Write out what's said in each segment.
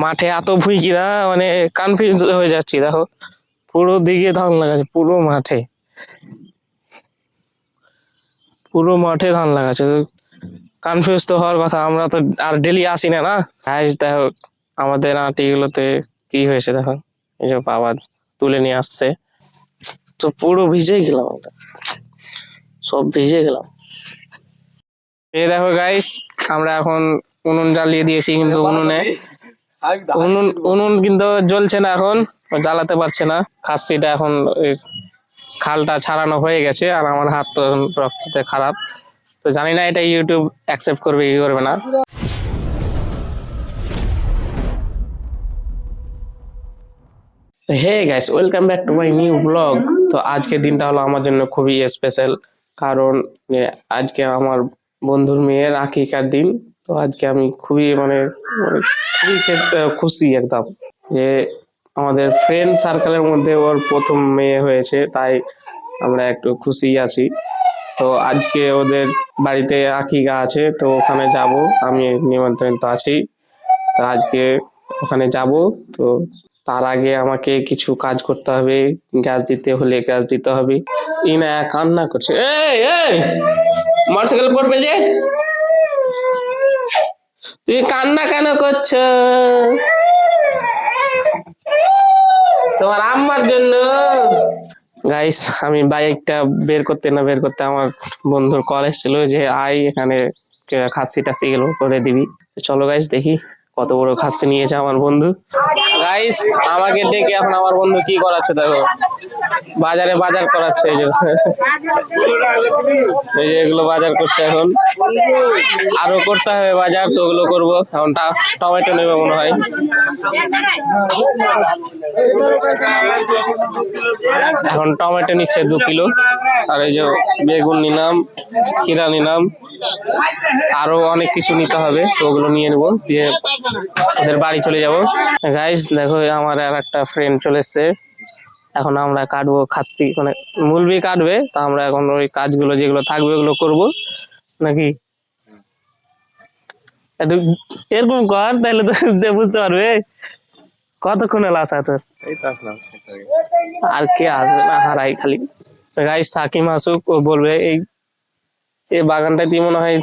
মাঠে এত ভুঁইকি না, মানে কনফিউজ হয়ে যাচ্ছি। দেখো পুরো দিকে ধান লাগাচ্ছে, পুরো মাঠে ধান লাগাচ্ছে। কনফিউজ তো হওয়ার কথা, আমরা তো আর ডেলি আসি না। গাইস দেখো আমাদের আটিগুলোতে কি হয়েছে দেখো, এই যে বাবা তুলে নিয়ে আসছে, তো পুরো ভিজে গেলাম আমরা, সব ভিজে গেলাম। এই দেখো গাইস, আমরা এখন উনুন জ্বালিয়ে দিয়েছি, কিন্তু উনুন কিন্তু জ্বলছে না, এখন জ্বালাতে পারছে না। খাসিটা এখন ওই খালটা ছাড়ানো হয়ে গেছে, আর আমার হাত তো রক্ততে খারাপ, তো জানি না এটা ইউটিউব অ্যাকসেপ্ট করবে কি করবে না। Hey guys, welcome back to my new blog. তো আজকের দিনটা হলো আমার জন্য খুবই স্পেশাল, কারণ আজকে আমার বন্ধুর মেয়ের আকিকার দিন। তো আজকে আমি খুবই খুবই খুশি একদম, যে আমাদের ফ্রেন্ড সার্কেলের মধ্যে ওর প্রথম মেয়ে হয়েছে, তাই আমরা একটু খুশি আছি। তো আজকে ওদের বাড়িতে আকিকা আছে, তো ওখানে যাব, আমি নিমন্ত্রিত আছি। তো আজকে ওখানে যাব। তো তার আগে আমাকে কিছু কাজ করতে হবে, গ্যাস দিতে হলে গ্যাস দিতে হবে। ইনা কান্না করছে, এই এই মোটরসাইকেল পড়বে যে, তুমি কান্না কেন করছো? তোমার আম্মার জন্য। গাইস আমি বাইকটা বের করতে আমার বন্ধুর কল এসেছিল যে আই এখানে খাসি টাসি গেল করে দিবি। চলো গাইস দেখি কত বড় খাসি নিয়েছে আমার বন্ধু। গাইস আমাকে ডেকে এখন আমার বন্ধু কি করাচ্ছে দেখো, বাজার করাচ্ছে। এই যে এগুলো বাজার করছে, এখন আরো করতে হবে বাজার, তো ওগুলো করবো। এখন টমেটো নেবে মনে হয়। এখন টমেটো নিচ্ছে 2 কিলো, আর এই যে বেগুন নিলাম, খিরা নিলাম, আরো অনেক কিছু নিতে হবে, তো ওগুলো নিয়ে নেবো, দিয়ে ওদের বাড়ি চলে যাব। গাইস দেখো আমার আর একটা ফ্রেন্ড চলে এসছে, এখন আমরা কাটবো খাসি, মানে মুলবি কাটবে, তা আমরা এখন ওই কাজগুলো যেগুলো থাকবে ওগুলো করবো নাকি। এরকম কর তাহলে তো বুঝতে পারবে কতক্ষণ এলো আসা তোর। আর কে আসবে না, হারাই খালি। গাইস সাকিম আসুক, ও বলবে এই বাগানটাতে মনে হয়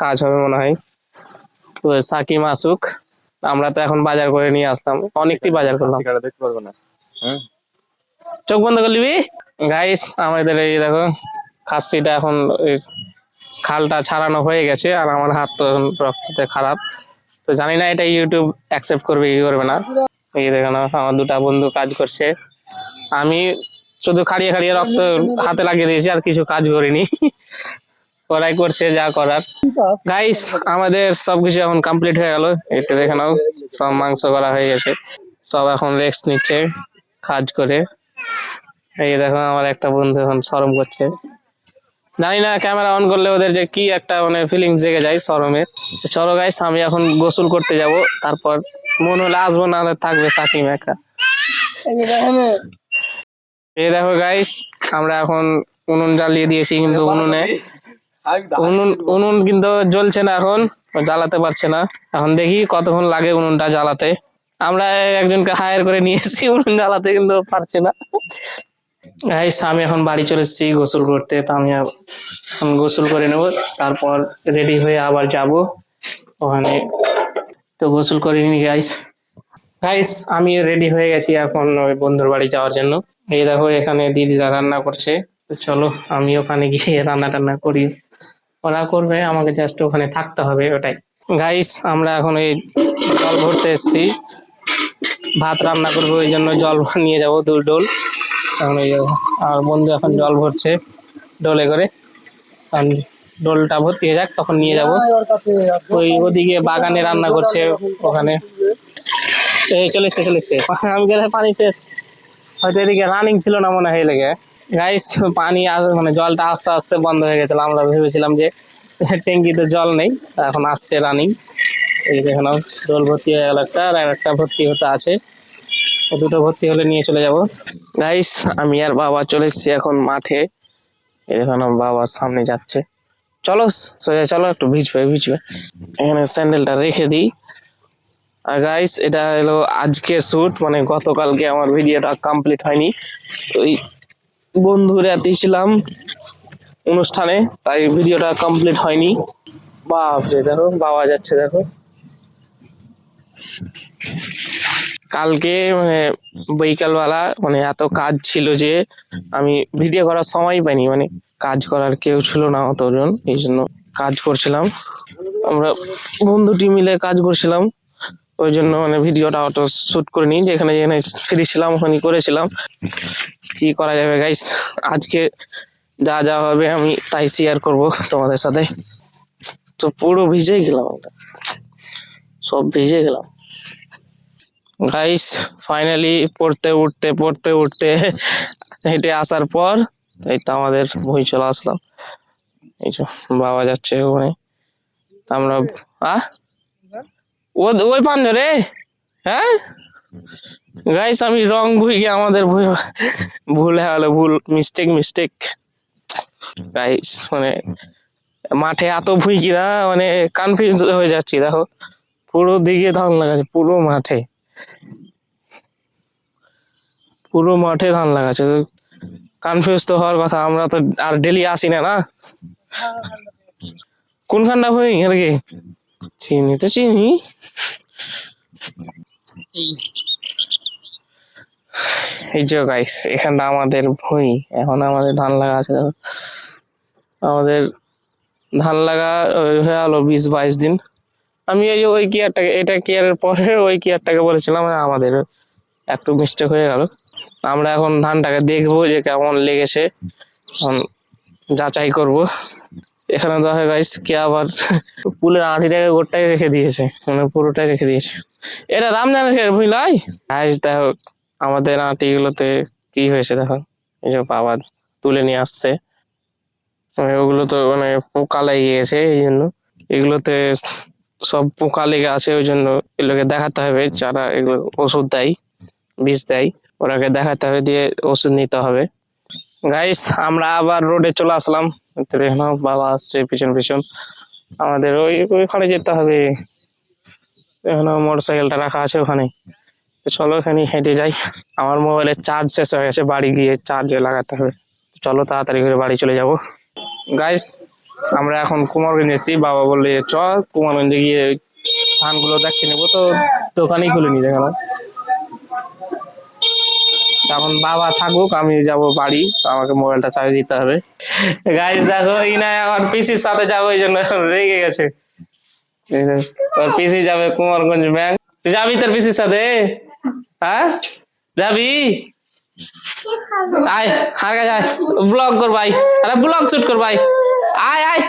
কাজ হবে মনে হয়। তো সাকিম আসুক, আমরা তো এখন বাজার করে নিয়ে আসলাম, অনেকটি বাজার করলাম। দেখতে পারবো না, চোখ বন্ধ করে নিবি। গাইস আমাদের এই দেখো খাসিটা এখন ওই খালটা ছাড়ানো হয়ে গেছে, আর আমার হাত তো রক্ততে খারাপ, তো জানি না এটা ইউটিউব অ্যাকসেপ্ট করবে কি করবে না। এই দেখেন আমার দুটা বন্ধু কাজ করছে, আমি শুধু খাড়িয়ে রক্ত হাতে লাগিয়ে দিয়েছি, আর কিছু কাজ করিনি। ওরাই করছে যা করার। গাইস আমাদের সবকিছু এখন কমপ্লিট হয়ে গেল, এতে দেখে নাও সব মাংস করা হয়ে গেছে, সব এখন রেস্ট নিচ্ছে কাজ করে। এই দেখো আমার একটা বন্ধু এখন শরম করছে, জানি না ক্যামেরা অন করলে ওদের যে কি একটা ফিলিংস জেগে যায় শরমের। তো চলো গাইস আমি এখন গোসল করতে যাব, তারপর মন হলে আসবো, না হলে থাকবে সাকিম একা। এই দেখো গাইস আমরা এখন উনুন জ্বালিয়ে দিয়েছি, কিন্তু উনুন কিন্তু জ্বলছে না, এখন জ্বালাতে পারছে না। এখন দেখি কতক্ষণ লাগে উনুনটা জ্বালাতে। আমরা একজনকে হায়ার করে নিয়ে এসেছি উনুন জ্বালাতে, কিন্তু পারছে না। গাইস আমি এখন বাড়ি চলে এসেছি গোসল করতে, তো আমি এখন গোসল করে নেব, তারপর রেডি হয়ে আবার যাব ওখানে। তো গোসল করে নি গাইস আমি রেডি হয়ে গেছি এখন ওই বন্ধুর বাড়ি যাওয়ার জন্য। এই দেখো এখানে দিদিরা রান্না করছে, তো চলো আমি ওখানে গিয়ে রান্না টান্না করি, ওরা করবে, আমাকে জাস্ট ওখানে থাকতে হবে, ওটাই। গাইস আমরা এখন এই জল ভরতে এসেছি, ভাত রান্না করবো, ওই জন্য জল নিয়ে যাবো 2 ডোল। এখন ওই আর বন্ধু এখন জল ভরছে ডোলে করে, ডোলটা ভর্তি হয়ে যাক তখন নিয়ে যাব। ওদিকে বাগানে রান্না করছে ওখানে। এই চলে এসছে আমি গেলে পানি শেষ, হয়তো এদিকে রানিং ছিল না মনে হয় লেগে। গাইস পানি জলটা আস্তে আস্তে বন্ধ হয়ে গেছিল, আমরা ভেবেছিলাম যে ট্যাঙ্কিতে জল নেই, এখন আসছে রানিং। এই দেখুন ডোল ভর্তি হয়ে গেল একটা, আর একটা ভর্তি হতে আছে, দুটো ভর্তি হলে নিয়ে চলে যাব। গাইস আমি আর বাবা চলে এসেছি এখন মাঠে, এখন বাবা সামনে যাচ্ছে। চলো সোজা চলো, একটু ভিজবে, এখানে স্যান্ডেলটা রেখে দিই। আর গাইস এটা হলো আজকের শুট, মানে গতকালকে আমার ভিডিওটা কমপ্লিট হয়নি, ওই বন্ধুরা ছিলাম অনুষ্ঠানে, তাই ভিডিওটা কমপ্লিট হয়নি। বাপরে দেখো বাবা যাচ্ছে দেখো। কালকে মানে বিকালবেলা মানে এত কাজ ছিল যে আমি ভিডিও করার সময় পাইনি, মানে কাজ করার কেউ ছিল না অতজন, এই জন্য কাজ করছিলাম, আমরা বন্ধুটি মিলে কাজ করছিলাম, ওই জন্য মানে ভিডিওটা অত শুট করিনি, যেখানে যেখানে ফ্রি ছিলাম ওখানে করেছিলাম। কি করা যাবে গাইস, আজকে যা যা হবে আমি তাই শেয়ার করব তোমাদের সাথে। তো পুরো ভিজে গেলাম, সব ভিজে গেলাম গাইস। ফাইনালি পড়তে উঠতে হেঁটে আসার পর এই তো আমাদের বই চলে আসলাম। এই যে বাবা যাচ্ছে ওখানে, আমরা আহ ওই পান রে। হ্যাঁ গাইস আমি রং ভুই গিয়ে আমাদের ভুল ভুল হলো, ভুল মিস্টেক গাইস, মানে মাঠে এত ভুই কিনা মানে কনফিউজ হয়ে যাচ্ছি, দেখো পুরো দিকে ধান লাগাচ্ছে, পুরো মাঠে ধান লাগাচ্ছে, কনফিউজ তো হওয়ার কথা, আমরা তো আর ডেলি আসি না না। কোনখানটা ভুই আর কি চিনি তো চিনি। এই যে গাইস এখানটা আমাদের ভুই, এখন আমাদের ধান লাগা আছে দেখো, আমাদের ধান লাগা হয়ে গেলো 20-22 দিন। আমি এই যে ওই কেয়ারটাকে, এটা কেয়ারের পরে ওই কেয়ারটাকে বলেছিলাম আমাদের একটু মিস্টেক হয়ে গেল। আমরা এখন ধানটাকে দেখবো যে কেমন লেগেছে, যাচাই করব। এখানে দেখা গাইস কে আবার পুলের আঁটিটাকে গোটাই রেখে দিয়েছে, মানে পুরোটাই রেখে দিয়েছে। এটা রামজানের ভুলাই গাইস, দেখো আমাদের আঁটিগুলোতে কি হয়েছে দেখো, এই যে বাবা তুলে নিয়ে আসছে, ওগুলো তো মানে পোকা লেগে গেছে, এই জন্য এগুলোতে সব পোকা লেগে আছে, ওই জন্য এগুলোকে দেখাতে হবে, যারা এগুলো ওষুধ দেয় বিষ দেয় ওরাকে দেখাতে হবে, দিয়ে ওষুধ নিতে হবে। গাইস আমরা আবার রোডে চলে আসলাম, দেখো বাবা আসছে পিছন পিছন, আমাদের ওইখানে যেতে হবে, এখানে মোটর সাইকেলটা রাখা আছে ওখানে, চলো এখানে হেঁটে যাই। আমার মোবাইলের চার্জ শেষ হয়ে গেছে, বাড়ি গিয়ে চার্জে লাগাতে হবে, চলো তাড়াতাড়ি করে বাড়ি চলে যাব। গাইস আমরা এখন কুমারগঞ্জ এসেছি, বাবা বললে চ কুমারগঞ্জে গিয়ে ধানগুলো দেখে নেবো, তো দোকানই খুলিনি দেখো, এখন বাবা থাকুক আমি যাব বাড়ি, আমাকে মোবাইলটা চার্জ দিতে হবে। গাইস দেখো ইনায় আমার পিসির সাথে যাবো, ওই জন্য রেগে গেছে, তোর পিসি যাবে কুমারগঞ্জ ব্যাংক, তুই যাবি তোর পিসির সাথে? হ্যাঁ যাবি? আয় হার কাছে আয়, ব্লগ কর ভাই, আরে ব্লগ শুট কর ভাই, আয় আয়।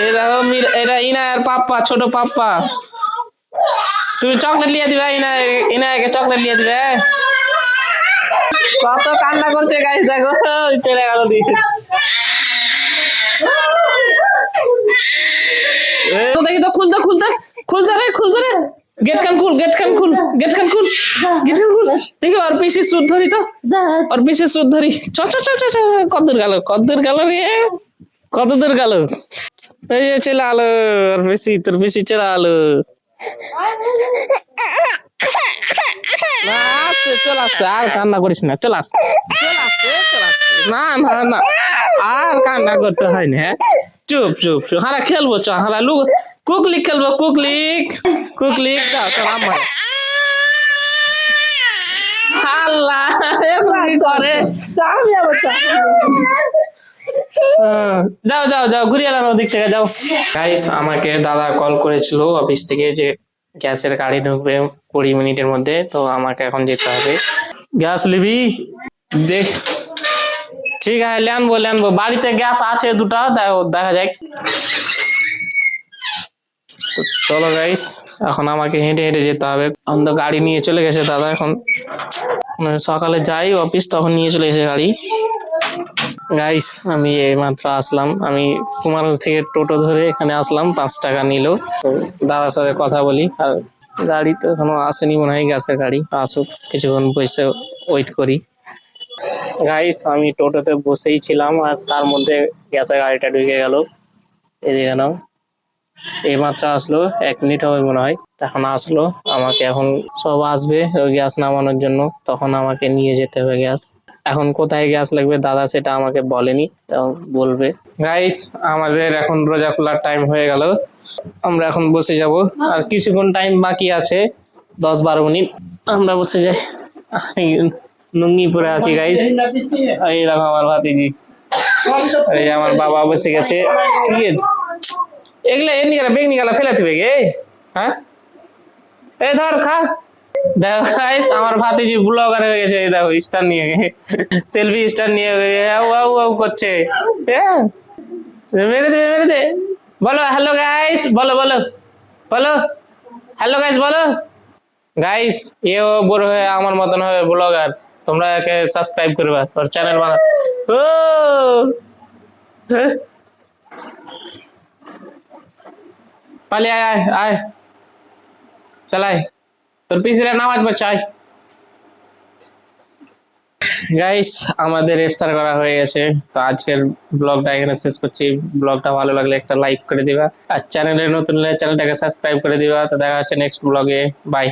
এই দেখো এটা ইনায়ের পাপ্পা, ছোট পাপ্পা, তুমি চকলেট লিয়ে দিবে, ইনায়কে চকলেট লিয়ে দিবে, কত কান্না করছে গাইস দেখো, চলে গেল দিকে। দেখি তো খুলতে রে গেট খান খুল দেখি ওর পিসি সুদ ধরি তো, ওর পিসি সুদ ধরি, চ কতদূর গেল রে, কতদূর গেল, এই যে চলে আলো ওর পিসি, তোর পিসি চলে আলো, চলে আসছে, আর কান্না করিস না, চলে আসছে, না আর কান্না করতে হয় না, চুপ হারা খেলবো, চ হারা কুকলিক খেলবো, কুকলিক দাও চল আমার করে, যাও ঘুরিয়ে আনো ওদিক থেকে, যাও। গাইস আমাকে দাদা কল করেছিল অফিস থেকে যে গ্যাসের গাড়ি ঢুকবে 20 মিনিটের মধ্যে, তো আমাকে এখন যেতে হবে। গ্যাস নিবি? দেখ ঠিক আছে, লে আনবো, বাড়িতে গ্যাস আছে দুটা, দেখা যাক। চলো গাইস এখন আমাকে হেঁটে হেঁটে যেতে হবে, এখন তো গাড়ি নিয়ে চলে গেছে দাদা, এখন সকালে যাই অফিস তখন নিয়ে চলে গেছে গাড়ি। গাইস আমি এইমাত্র আসলাম, আমি কুমারগঞ্জ থেকে টোটো ধরে এখানে আসলাম, 5 টাকা নিল, তো দাদার সাথে কথা বলি, আর গাড়ি তো এখনো আসেনি, মনে হয় গ্যাসের গাড়ি আসুক, কিছুক্ষণ বসে ওয়েট করি। গাইস আমি টোটোতে বসেই ছিলাম, আর তার মধ্যে গ্যাসের গাড়িটা ঢুকে গেল, এদিকে নাও, এইমাত্র আসলো, 1 মিনিট হবে মনে হয়, এখন আসলো। আমাকে এখন সব আসবে ওই গ্যাস নামানোর জন্য, তখন আমাকে নিয়ে যেতে হবে গ্যাস। এখন কোথায় গ্যাস লাগবে দাদা সেটা আমাকে বলেনি, এবং বলবে। গাইস, আমাদের এখন রোজা খোলার টাইম হয়ে গেল, আমরা এখন বসে যাব। আর কিছুক্ষণ টাইম বাকি আছে, 10-12 মিনিট, আমরা বসে যাই। লুঙ্গি পরে আছি গাইস। এই দেখো আমার ভাতিজি, এই যে আমার বাবা বসে গেছে। কি এগুলা এমনি গেলা বেগনি গেলা ফেলে থিবে গে, হ্যাঁ এই ধর খা। দেখো গাইস, আমার ভাতিজি ব্লগার হয়ে গেছে। এই দেখো স্টার নিয়ে, সেলফি স্টার নিয়ে আউ আউ আউ করছে। হ্যাঁ, মেরে দে মেরে দে। বলো হ্যালো গাইস, বলো বলো বলো হ্যালো গাইস বলো। গাইস, এও বড় হয়ে আমার মতন হবে ব্লগার, তোমরা একে সাবস্ক্রাইব করবা, ওর চ্যানেল বানা। ও হ্যাঁ? পালিয়ে আয় আয় আয়, চালাই তোর পিছনে নামাজ বাচ্চাই। গাইস, আমাদের ইফতার করা হয়ে গেছে, তো আজকের ব্লগটা এখানে শেষ করছি। ব্লগটা ভালো লাগলে একটা লাইক করে দিবা, আর চ্যানেলে নতুন হলে চ্যানেলটাকে সাবস্ক্রাইব করে দিবা। তো দেখা হচ্ছে নেক্সট ব্লগে, বাই।